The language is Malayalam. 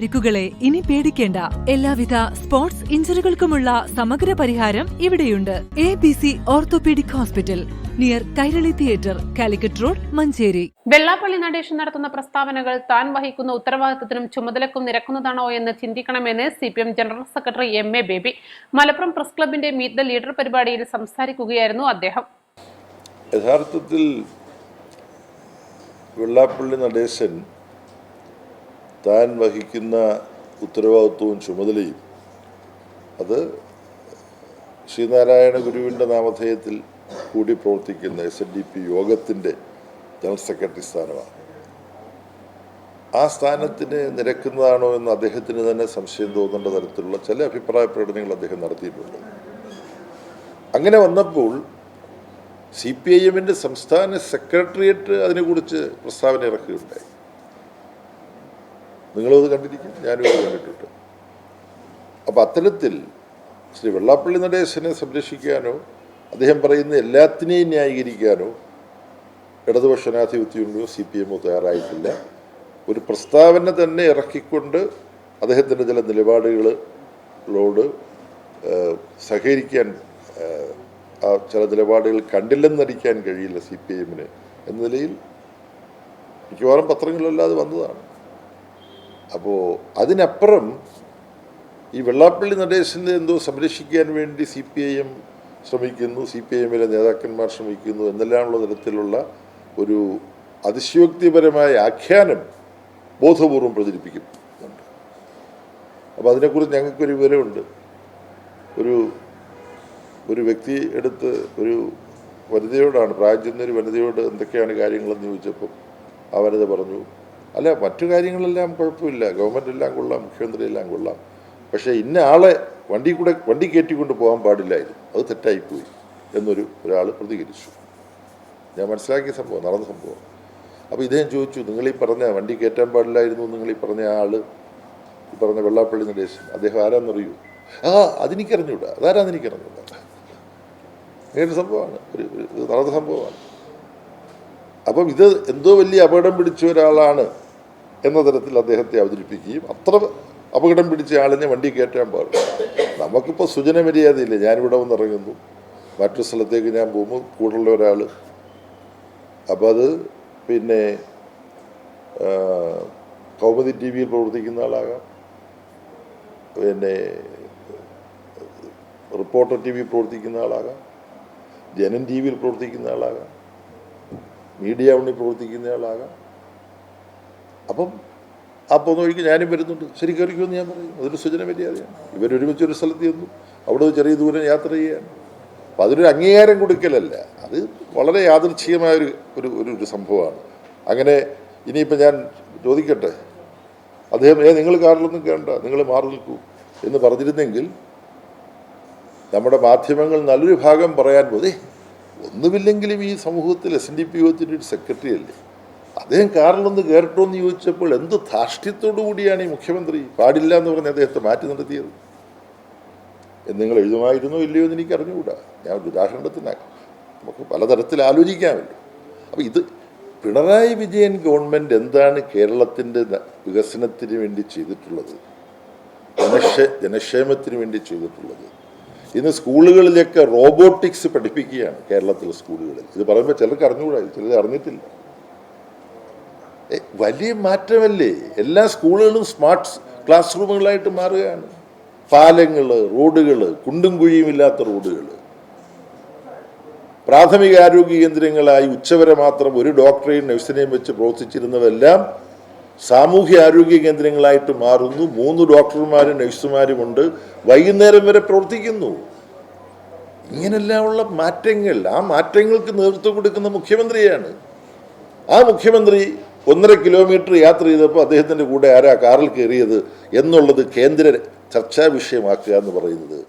പരിക്കുകളെ ഇനി പേടിക്കേണ്ട. എല്ലാവിധ സ്പോർട്സ് ഇഞ്ചുറികൾക്കുമുള്ള സമഗ്ര പരിഹാരം ഇവിടെയുണ്ട്. ABC orthopaedic hospital, near Kairali theatre, Calicut road, Manjeri. Vellappally Natesan നടത്തുന്ന പ്രസ്താവനകൾ താൻ വഹിക്കുന്ന ഉത്തരവാദിത്തത്തിനും ചുമതലക്കും നിരക്കുന്നതാണോ എന്ന് ചിന്തിക്കണമെന്ന് CPM general secretary MA baby Malappuram press ക്ലബിന്റെ മീറ്റ് ദ ലീഡർ പരിപാടിയിൽ സംസാരിക്കുകയായിരുന്നു അദ്ദേഹം. യഥാർത്ഥത്തിൽ വെള്ളാപ്പള്ളി നടേശൻ താൻ വഹിക്കുന്ന ഉത്തരവാദിത്വവും ചുമതലയും അത് ശ്രീനാരായണ ഗുരുവിൻ്റെ നാമധേയത്തിൽ കൂടി പ്രവർത്തിക്കുന്ന SNDP യോഗത്തിൻ്റെ ജനറൽ സെക്രട്ടറി സ്ഥാനമാണ്. ആ സ്ഥാനത്തിന് നിരക്കുന്നതാണോ എന്ന് അദ്ദേഹത്തിന് തന്നെ സംശയം തോന്നേണ്ട തരത്തിലുള്ള ചില അഭിപ്രായ പ്രകടനങ്ങൾ അദ്ദേഹം നടത്തിയിട്ടുണ്ട്. അങ്ങനെ വന്നപ്പോൾ CPIMൻ്റെ സംസ്ഥാന സെക്രട്ടേറിയറ്റ് അതിനെക്കുറിച്ച് പ്രസ്താവന ഇറക്കുകയുണ്ടായി. നിങ്ങളത് കണ്ടിരിക്കും, ഞാനും അത് കണ്ടിട്ടുണ്ട്. അപ്പം അത്തരത്തിൽ ശ്രീ വെള്ളാപ്പള്ളി നടേശനെ സംരക്ഷിക്കാനോ അദ്ദേഹം പറയുന്ന എല്ലാത്തിനെയും ന്യായീകരിക്കാനോ ഇടതുപക്ഷ ജനാധിപത്യമോ CPM തയ്യാറായിട്ടില്ല. ഒരു പ്രസ്താവന തന്നെ ഇറക്കിക്കൊണ്ട് അദ്ദേഹത്തിൻ്റെ ചില നിലപാടുകളോട് സഹകരിക്കാൻ ആ ചില നിലപാടുകൾ കണ്ടില്ലെന്നടിക്കാൻ കഴിയില്ല CPIMന് എന്ന നിലയിൽ മിക്കവാറും പത്രങ്ങളിലല്ലാതെ വന്നതാണ്. അപ്പോൾ അതിനപ്പുറം ഈ വെള്ളാപ്പള്ളി നടേശനെ എന്തോ സംരക്ഷിക്കാൻ വേണ്ടി CPIM ശ്രമിക്കുന്നു, CPIMലെ നേതാക്കന്മാർ ശ്രമിക്കുന്നു എന്നെല്ലാമുള്ള തരത്തിലുള്ള ഒരു അതിശയോക്തിപരമായ ആഖ്യാനം ബോധപൂർവം പ്രചരിപ്പിക്കുന്നുണ്ട്. അപ്പോൾ അതിനെക്കുറിച്ച് ഞങ്ങൾക്കൊരു വിവരമുണ്ട്. ഒരു വ്യക്തി എടുത്ത് ഒരു വനിതയോടാണ്, പ്രായം ചെന്നൊരു വനിതയോട് എന്തൊക്കെയാണ് കാര്യങ്ങളെന്ന് ചോദിച്ചപ്പോൾ ആ വനിത പറഞ്ഞു, അല്ല മറ്റു കാര്യങ്ങളെല്ലാം കുഴപ്പമില്ല, ഗവൺമെൻറ് എല്ലാം കൊള്ളാം, മുഖ്യമന്ത്രി എല്ലാം കൊള്ളാം, പക്ഷേ ഇന്ന ആളെ വണ്ടി കയറ്റിക്കൊണ്ട് പോകാൻ പാടില്ലായിരുന്നു, അത് തെറ്റായിപ്പോയി ഒരാൾ പ്രതികരിച്ചു. ഞാൻ മനസ്സിലാക്കിയ സംഭവം, നടന്ന സംഭവം. അപ്പോൾ ഇദ്ദേഹം ചോദിച്ചു, നിങ്ങളീ പറഞ്ഞ വണ്ടി കയറ്റാൻ പാടില്ലായിരുന്നു നിങ്ങളീ പറഞ്ഞ ആൾ, ഈ പറഞ്ഞ വെള്ളാപ്പള്ളി നടേശൻ, അദ്ദേഹം ആരാന്നറിയൂ? അതെനിക്കറിഞ്ഞൂടാ, അതാരാന്ന് എനിക്കറിഞ്ഞൂടാ. അങ്ങനെ സംഭവമാണ്, ഒരു നടന്ന സംഭവമാണ്. അപ്പം ഇത് എന്തോ വലിയ അപകടം പിടിച്ച ഒരാളാണ് എന്ന തരത്തിൽ അദ്ദേഹത്തെ അവതരിപ്പിക്കുകയും അത്ര അപകടം പിടിച്ച ആളിനെ വണ്ടി കയറ്റാൻ പാടില്ല. നമുക്കിപ്പോൾ സുജന മര്യാദയില്ല. ഞാനിവിടെ വന്നിറങ്ങുന്നു, മറ്റൊരു സ്ഥലത്തേക്ക് ഞാൻ പോകുമ്പോൾ കൂടുള്ള ഒരാൾ, അപ്പോൾ അത് പിന്നെ കൗമുദി TV പ്രവർത്തിക്കുന്ന ആളാകാം, പിന്നെ റിപ്പോർട്ടർ TV പ്രവർത്തിക്കുന്ന ആളാകാം, ജനൻ TV പ്രവർത്തിക്കുന്ന ആളാകാം, മീഡിയ വണ്ണി പ്രവർത്തിക്കുന്ന ആളാകാം. അപ്പം ആ പോകുന്ന വഴിക്ക് ഞാനും വരുന്നുണ്ട്, ശരി കയറിക്കുമെന്ന് ഞാൻ പറയും. അതൊരു സുജന മര്യാദയാണ്. ഇവരൊരുമിച്ച് ഒരു സ്ഥലത്ത് ചെന്നു, അവിടെ ചെറിയ ദൂരം യാത്ര ചെയ്യാണ്. അപ്പം അതൊരു അംഗീകാരം കൊടുക്കലല്ല, അത് വളരെ യാദൃച്ഛികമായ ഒരു സംഭവമാണ്. അങ്ങനെ ഇനിയിപ്പോൾ ഞാൻ ചോദിക്കട്ടെ, അദ്ദേഹം നിങ്ങൾ കാറിലൊന്നും കയറണ്ട, നിങ്ങൾ മാറി നിൽക്കൂ എന്ന് പറഞ്ഞിരുന്നെങ്കിൽ നമ്മുടെ മാധ്യമങ്ങൾ നല്ലൊരു ഭാഗം പറയാൻ പോതെ, ഒന്നുമില്ലെങ്കിലും ഈ സമൂഹത്തിൽ SNDP യോഗത്തിൻ്റെ ഒരു സെക്രട്ടറി അല്ലേ, അദ്ദേഹം കാറിലൊന്ന് കയറട്ടോ എന്ന് ചോദിച്ചപ്പോൾ എന്ത് ധാർഷ്ട്യത്തോടു കൂടിയാണ് ഈ മുഖ്യമന്ത്രി പാടില്ല എന്ന് പറഞ്ഞ് അദ്ദേഹത്തെ മാറ്റി നിർത്തിയത് എന്ന് നിങ്ങൾ എഴുതുമായിരുന്നോ ഇല്ലയോ എന്ന് എനിക്ക് അറിഞ്ഞുകൂടാ. ഞാൻ ഒരു ഉദാഹരണത്തിനാക്കാം, നമുക്ക് പലതരത്തിൽ ആലോചിക്കാമല്ലോ. അപ്പോൾ ഇത് പിണറായി വിജയൻ ഗവൺമെൻറ് എന്താണ് കേരളത്തിൻ്റെ വികസനത്തിന് വേണ്ടി ചെയ്തിട്ടുള്ളത്, ജനക്ഷേമത്തിന് വേണ്ടി ചെയ്തിട്ടുള്ളത്? ഇന്ന് സ്കൂളുകളിലൊക്കെ റോബോട്ടിക്സ് പഠിപ്പിക്കുകയാണ് കേരളത്തിലെ സ്കൂളുകളിൽ. ഇത് പറയുമ്പോൾ ചിലർക്ക് അറിഞ്ഞുകൂടാ, ചിലർ അറിഞ്ഞിട്ടില്ല. വലിയ മാറ്റമല്ലേ? എല്ലാ സ്കൂളുകളും സ്മാർട്ട് ക്ലാസ് റൂമുകളായിട്ട് മാറുകയാണ്. പാലങ്ങൾ, റോഡുകൾ, കുണ്ടും കുഴിയുമില്ലാത്ത റോഡുകൾ, പ്രാഥമിക ആരോഗ്യ കേന്ദ്രങ്ങളായി ഉച്ചവരെ മാത്രം ഒരു ഡോക്ടറെയും നഴ്സിനെയും വെച്ച് പ്രവർത്തിച്ചിരുന്നതെല്ലാം സാമൂഹ്യ ആരോഗ്യ കേന്ദ്രങ്ങളായിട്ട് മാറുന്നു. 3 ഡോക്ടർമാരും നഴ്സുമാരുമുണ്ട്, വൈകുന്നേരം വരെ പ്രവർത്തിക്കുന്നു. ഇങ്ങനെല്ലാമുള്ള മാറ്റങ്ങൾ, ആ മാറ്റങ്ങൾക്ക് നേതൃത്വം കൊടുക്കുന്ന മുഖ്യമന്ത്രിയാണ്. ആ മുഖ്യമന്ത്രി 1.5 കിലോമീറ്റർ യാത്ര ചെയ്തപ്പോൾ അദ്ദേഹത്തിൻ്റെ കൂടെ ആരാ കാറിൽ കയറിയത് എന്നുള്ളത് കേന്ദ്ര ചർച്ചാ വിഷയമാക്കുക എന്ന് പറയുന്നത്